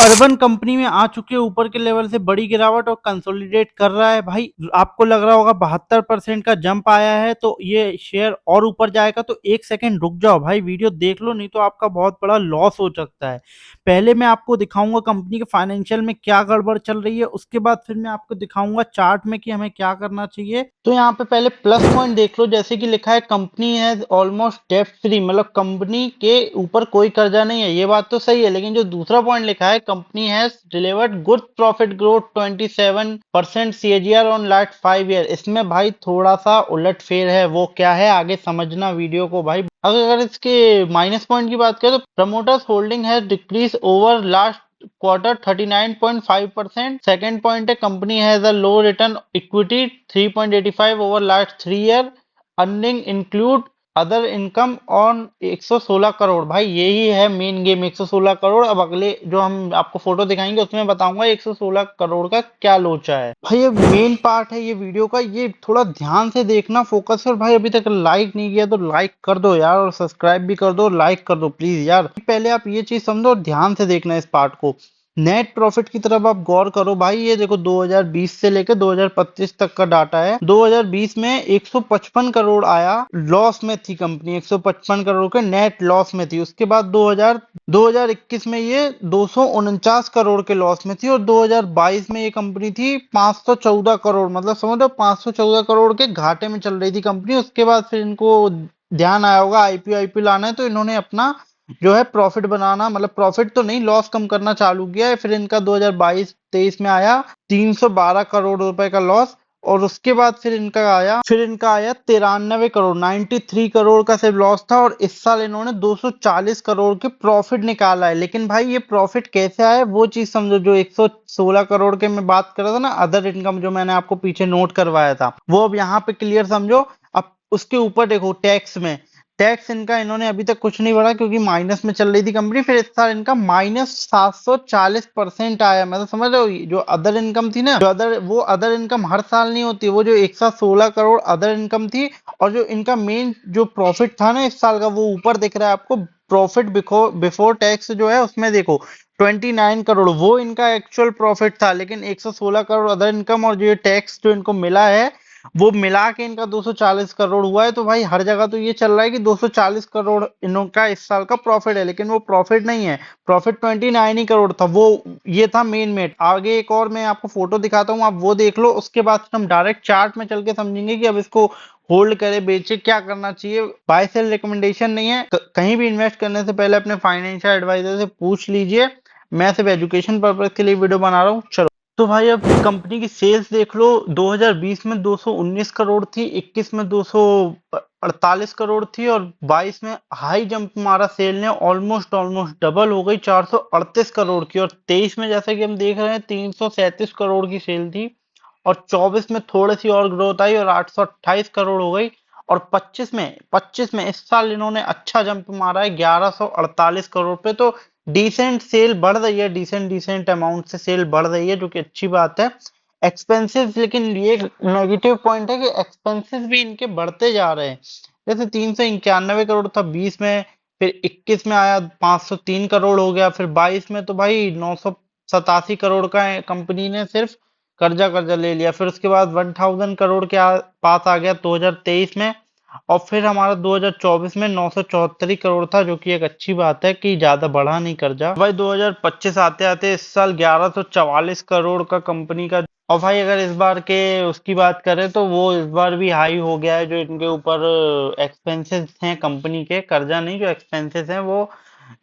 Urban company में आ चुके ऊपर के लेवल से बड़ी गिरावट और कंसोलिडेट कर रहा है भाई। आपको लग रहा होगा 72% का जंप आया है तो ये शेयर और ऊपर जाएगा, तो एक सेकंड रुक जाओ भाई, वीडियो देख लो, नहीं तो आपका बहुत बड़ा लॉस हो सकता है। पहले मैं आपको दिखाऊंगा कंपनी के फाइनेंशियल में क्या गड़बड़ चल रही है, उसके बाद फिर मैं आपको दिखाऊंगा चार्ट में कि हमें क्या करना चाहिए। तो यहाँ पे पहले प्लस पॉइंट देख लो, जैसे कि लिखा है कंपनी है ऑलमोस्ट डेट फ्री, मतलब कंपनी के ऊपर कोई कर्जा नहीं है, ये बात तो सही है। लेकिन जो दूसरा पॉइंट लिखा है company has delivered good profit growth 27% CAGR on last 5 year, इसमें भाई थोड़ा सा उलटफेर है। वो क्या है आगे समझना वीडियो को भाई। अगर इसके माइनस पॉइंट की बात करें तो promoters holding has decrease over last quarter 39.5%। Second point है company has a low return equity 3.85 over last 3 year. Earning include other income on 116 crore. भाई यही है मेन गेम, 116 करोड़। अब अगले जो हम आपको फोटो दिखाएंगे उसमें बताऊंगा 116 करोड़ का क्या लोचा है। भाई ये मेन पार्ट है ये वीडियो का, ये थोड़ा ध्यान से देखना, फोकस कर। भाई अभी तक लाइक नहीं किया तो लाइक कर दो यार, और सब्सक्राइब भी कर दो, लाइक कर दो प्लीज यार। पहले आप ये चीज समझो और ध्यान से देखना इस पार्ट को। नेट प्रॉफिट की तरफ आप गौर करो भाई, ये देखो 2020 से लेकर 2025 तक का डाटा है। 2020 में 155 करोड़ आया, लॉस में थी कंपनी, 155 करोड़ के नेट लॉस में थी। उसके बाद 2021 में ये 249 करोड़ के लॉस में थी, और 2022 में ये कंपनी थी 514 करोड़, मतलब समझ लो 514 करोड़ के घाटे में चल रही थी कंपनी। उसके बाद फिर इनको ध्यान आया होगा आईपीओ आईपीओ लाना है, तो इन्होंने अपना जो है प्रॉफिट बनाना, मतलब प्रॉफिट तो नहीं लॉस कम करना चालू किया है। फिर इनका 2022-23 में आया 312 करोड़ रुपए का लॉस, और उसके बाद फिर इनका आया 93 करोड़, 93 करोड़ का सिर्फ लॉस था। और इस साल इन्होंने 240 करोड़ के प्रॉफिट निकाला है। लेकिन भाई ये प्रॉफिट कैसे आया वो चीज समझो। जो 116 करोड़ के मैं बात कर रहा था ना, अदर इनकम, जो मैंने आपको पीछे नोट करवाया था, वो अब यहाँ पे क्लियर समझो। अब उसके ऊपर देखो टैक्स में, टैक्स इनका इन्होंने अभी तक कुछ नहीं बढ़ा क्योंकि माइनस में चल रही थी कंपनी। फिर इस साल इनका -740% आया, मतलब समझ रहे हो। जो अदर इनकम थी ना, वो अदर इनकम हर साल नहीं होती, वो जो 116 करोड़ अदर इनकम थी, और जो इनका मेन जो प्रॉफिट था ना इस साल का, वो ऊपर दिख रहा है आपको। प्रॉफिट बिफोर टैक्स जो है उसमें देखो 29 करोड़ वो इनका एक्चुअल प्रॉफिट था। लेकिन 116 करोड़ अदर इनकम और जो टैक्स जो इनको मिला है, वो मिला के इनका 240 करोड़ हुआ है। तो भाई हर जगह तो ये चल रहा है कि 240 करोड़ इनका इस साल का प्रॉफिट है, लेकिन वो प्रॉफिट नहीं है। प्रॉफिट 29 ही करोड़ था, वो ये था मेन मेट। आगे एक और मैं आपको फोटो दिखाता हूँ, आप वो देख लो। उसके बाद हम डायरेक्ट चार्ट में चल के समझेंगे कि अब इसको होल्ड करे बेचे क्या करना चाहिए। बाय सेल रिकमेंडेशन नहीं है, कहीं भी इन्वेस्ट करने से पहले अपने फाइनेंशियल एडवाइजर से पूछ लीजिए। मैं सिर्फ एजुकेशन पर्पज के लिए वीडियो बना रहा हूँ। चलो तो भाई अब कंपनी की सेल्स देख लो। 2020 में 219 करोड़ थी, 21 में 248 करोड़ थी, और 22 में हाई जंप मारा सेल ने, ऑलमोस्ट ऑलमोस्ट डबल हो गई 438 करोड़ की। और 23 में जैसे कि हम देख रहे हैं 337 करोड़ की सेल थी, और 24 में थोड़ी सी और ग्रोथ आई और 828 करोड़ हो गई। और 25 में इस साल इन्होंने अच्छा जंप मारा है 1148 करोड़ पे। तो डिसेंट सेल बढ़ रही है, डिसेंट अमाउंट से सेल बढ़ रही है, जो कि अच्छी बात है। एक्सपेंसेस, लेकिन ये नेगेटिव पॉइंट है कि एक्सपेंसेस भी इनके बढ़ते जा रहे हैं। जैसे 391 करोड़ था 20 में, फिर 21 में आया 503 करोड़ हो गया, फिर 22 में तो भाई 987 करोड़ का कंपनी ने सिर्फ कर्जा कर्जा ले लिया। फिर उसके बाद 1000 करोड़ के पास आ गया 2023 में, और फिर हमारा 2024 में 974 करोड़ था, जो कि एक अच्छी बात है कि ज्यादा बढ़ा नहीं कर्जा। भाई 2025 आते आते इस साल 1144 करोड़ का कंपनी का। और भाई अगर इस बार के उसकी बात करें तो वो इस बार भी हाई हो गया है। जो इनके ऊपर एक्सपेंसेस हैं कंपनी के, कर्जा नहीं, जो एक्सपेंसेस हैं वो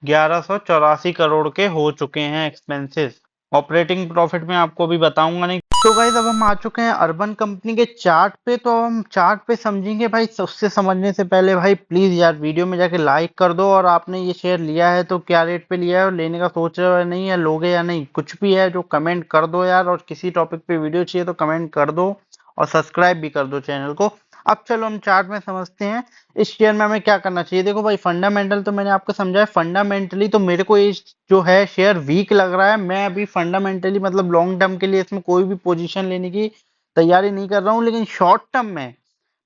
1184 करोड़ के हो चुके हैं एक्सपेंसेस। ऑपरेटिंग प्रॉफिट में आपको भी बताऊंगा नहीं। तो गाइस अब हम आ चुके हैं अर्बन कंपनी के चार्ट पे। तो हम चार्ट पे समझेंगे भाई। उससे समझने से पहले भाई प्लीज यार वीडियो में जाके लाइक कर दो। और आपने ये शेयर लिया है तो क्या रेट पे लिया है, और लेने का सोच रहे हो या नहीं, या लोगे या नहीं, कुछ भी है जो कमेंट कर दो यार। और किसी टॉपिक पे वीडियो चाहिए तो कमेंट कर दो, और सब्सक्राइब भी कर दो चैनल को। अब चलो हम चार्ट में समझते हैं इस शेयर में हमें क्या करना चाहिए। देखो भाई फंडामेंटल तो मैंने आपको समझाया। फंडामेंटली तो मेरे को ये जो है शेयर वीक लग रहा है। मैं अभी फंडामेंटली मतलब लॉन्ग टर्म के लिए इसमें कोई भी पोजीशन लेने की तैयारी नहीं कर रहा हूँ। लेकिन शॉर्ट टर्म में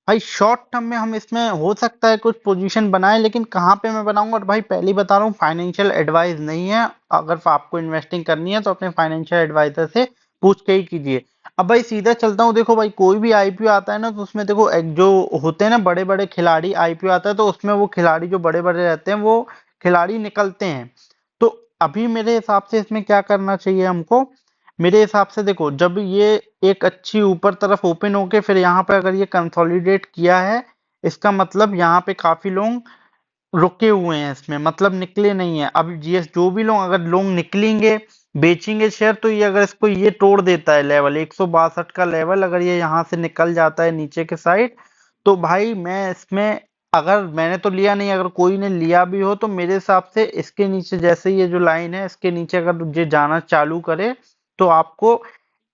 भाई शॉर्ट टर्म में हम इसमें हो सकता है कुछ पोजीशन बनाए, लेकिन कहाँ पे मैं बनाऊंगा, और भाई पहले ही बता रहा हूँ फाइनेंशियल एडवाइस नहीं है। अगर आपको इन्वेस्टिंग करनी है तो अपने फाइनेंशियल एडवाइजर से पूछ के ही कीजिए। अब भाई सीधा चलता हूँ, देखो भाई कोई भी आईपीओ आता है ना, तो उसमें देखो एक जो होते हैं ना बड़े बड़े खिलाड़ी, आईपीओ आता है तो उसमें वो खिलाड़ी जो बड़े बड़े रहते हैं वो खिलाड़ी निकलते हैं। तो अभी मेरे हिसाब से इसमें क्या करना चाहिए हमको, मेरे हिसाब से देखो जब ये एक अच्छी ऊपर तरफ ओपन होके फिर यहाँ पे अगर ये कंसोलिडेट किया है, इसका मतलब यहाँ पे काफी लोग रुके हुए हैं इसमें, मतलब निकले नहीं है। अब जीएस जो भी लोग अगर लोग निकलेंगे बेचेंगे शेयर, तो ये अगर इसको ये तोड़ देता है लेवल 162 का लेवल, अगर ये यहाँ से निकल जाता है नीचे के साइड, तो भाई मैं इसमें, अगर मैंने तो लिया नहीं, अगर कोई ने लिया भी हो तो मेरे हिसाब से इसके नीचे जैसे ये जो लाइन है इसके नीचे अगर ये जाना चालू करे तो आपको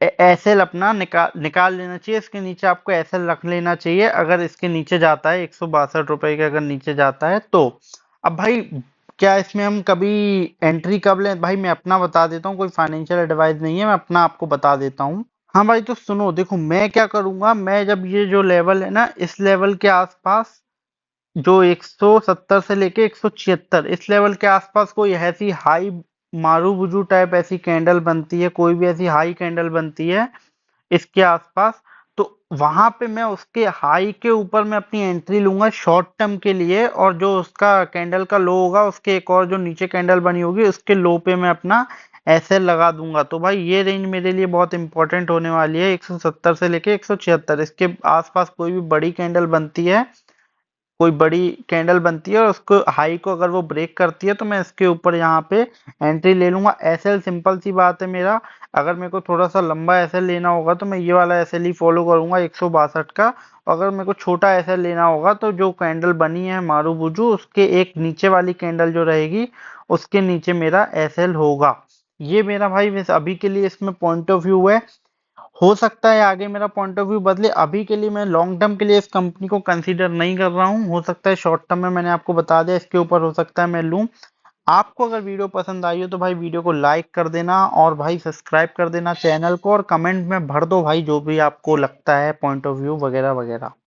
एसएल अपना निकाल निकाल लेना चाहिए। इसके नीचे आपको एसएल रख लेना चाहिए, अगर इसके नीचे जाता है 162 रुपए के अगर नीचे जाता है तो। अब भाई क्या इसमें हम कभी एंट्री कब लें, भाई मैं अपना बता देता हूँ, कोई फाइनेंशियल एडवाइस नहीं है, मैं अपना आपको बता देता हूँ। हाँ भाई तो सुनो, देखो मैं क्या करूंगा, मैं जब ये जो लेवल है ना इस लेवल के आसपास, जो 170 से लेके 176 इस लेवल के आसपास कोई ऐसी हाई मारूबुजू टाइप ऐसी कैंडल बनती है, कोई भी ऐसी हाई कैंडल बनती है इसके आसपास, तो वहां पे मैं उसके हाई के ऊपर मैं अपनी एंट्री लूंगा शॉर्ट टर्म के लिए, और जो उसका कैंडल का लो होगा उसके एक और जो नीचे कैंडल बनी होगी उसके लो पे मैं अपना एसएल लगा दूंगा। तो भाई ये रेंज मेरे लिए बहुत इंपॉर्टेंट होने वाली है, 170 से लेके 176 इसके आसपास कोई भी बड़ी कैंडल बनती है, कोई बड़ी कैंडल बनती है और उसको हाई को अगर वो ब्रेक करती है तो मैं इसके ऊपर यहाँ पे एंट्री ले लूंगा। एसएल सिंपल सी बात है मेरा, अगर मेरे को थोड़ा सा लंबा एसएल लेना होगा तो मैं ये वाला एसएल ही फॉलो करूंगा 162 का, अगर मेरे को छोटा एसएल लेना होगा तो जो कैंडल बनी है मारूबुजू उसके एक नीचे वाली कैंडल जो रहेगी उसके नीचे मेरा एसएल होगा। ये मेरा भाई वैसे अभी के लिए इसमें पॉइंट ऑफ व्यू है, हो सकता है आगे मेरा पॉइंट ऑफ व्यू बदले। अभी के लिए मैं लॉन्ग टर्म के लिए इस कंपनी को कंसीडर नहीं कर रहा हूँ, हो सकता है शॉर्ट टर्म में मैंने आपको बता दिया इसके ऊपर हो सकता है मैं लूँ। आपको अगर वीडियो पसंद आई हो तो भाई वीडियो को लाइक कर देना, और भाई सब्सक्राइब कर देना चैनल को, और कमेंट में भर दो भाई जो भी आपको लगता है पॉइंट ऑफ व्यू वगैरह वगैरह।